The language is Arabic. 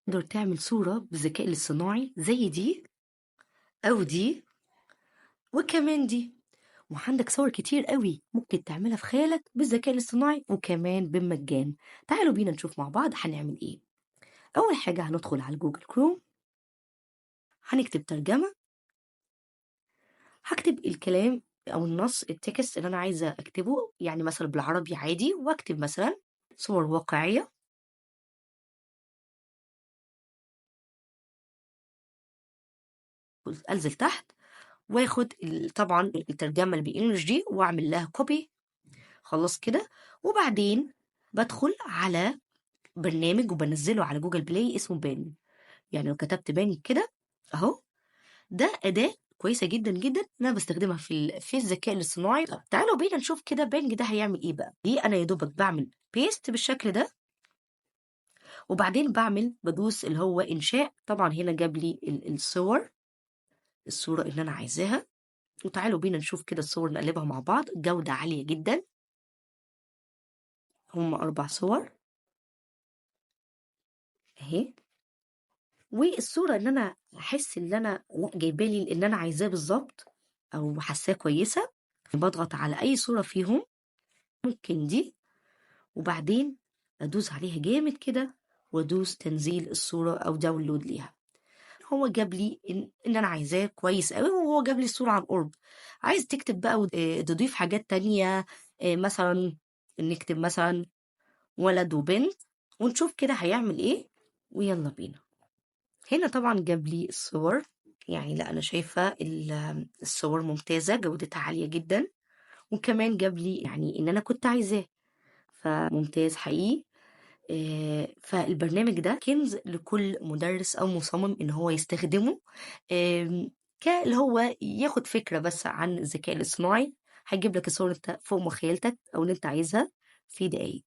تقدر تعمل صورة بالذكاء الاصطناعي زي دي أو دي وكمان دي، وعندك صور كتير قوي ممكن تعملها في خيالك بالذكاء الاصطناعي وكمان بالمجان. تعالوا بينا نشوف مع بعض هنعمل ايه. أول حاجة هندخل على جوجل كروم، هنكتب ترجمة، هكتب الكلام أو النص التكست اللي أنا عايزة أكتبه، يعني مثلا بالعربي عادي، وأكتب مثلا صور واقعية. أنزل تحت واخد طبعا الترجمة اللي بالإنجلش دي وأعمل لها كوبي. خلاص كده. وبعدين بدخل على برنامج وبنزله على جوجل بلاي اسمه بان. يعني لو كتبت بان كده اهو، ده أداة كويسة جدا جدا انا بستخدمها في الذكاء الاصطناعي. طب تعالوا بينا نشوف كده بانج ده هيعمل ايه بقى. دي انا يا دوبك بعمل بيست بالشكل ده، وبعدين بدوس اللي هو انشاء. طبعا هنا جاب لي الصورة اللي انا عايزاها. وتعالوا بينا نشوف كده الصور نقلبها مع بعض. جودة عالية جدا، هم 4 صور اهي. والصورة ان انا احس ان انا لا جايبالي ان انا عايزاه بالظبط او حاساه كويسة، بضغط على اي صورة فيهم، ممكن دي، وبعدين ادوس عليها جامد كده وادوس تنزيل الصورة او داونلود ليها. هو جاب لي ان انا عايزاه كويس قوي، وهو جاب لي الصورة عن قرب. عايز تكتب بقى تضيف حاجات تانية، مثلا نكتب مثلا ولد وبنت ونشوف كده هيعمل ايه. ويلا بينا. هنا طبعا جاب لي الصور، يعني لا انا شايفة الصور ممتازة جودتها عالية جدا. وكمان جاب لي يعني ان انا كنت عايزاه، فممتاز حقيقي. فالبرنامج ده كنز لكل مدرس او مصمم ان هو يستخدمه، اللي هو ياخد فكرة بس عن الذكاء الاصطناعي. هيجيب لك الصور انت فوق مخيلتك او اللي انت عايزها في دقايق.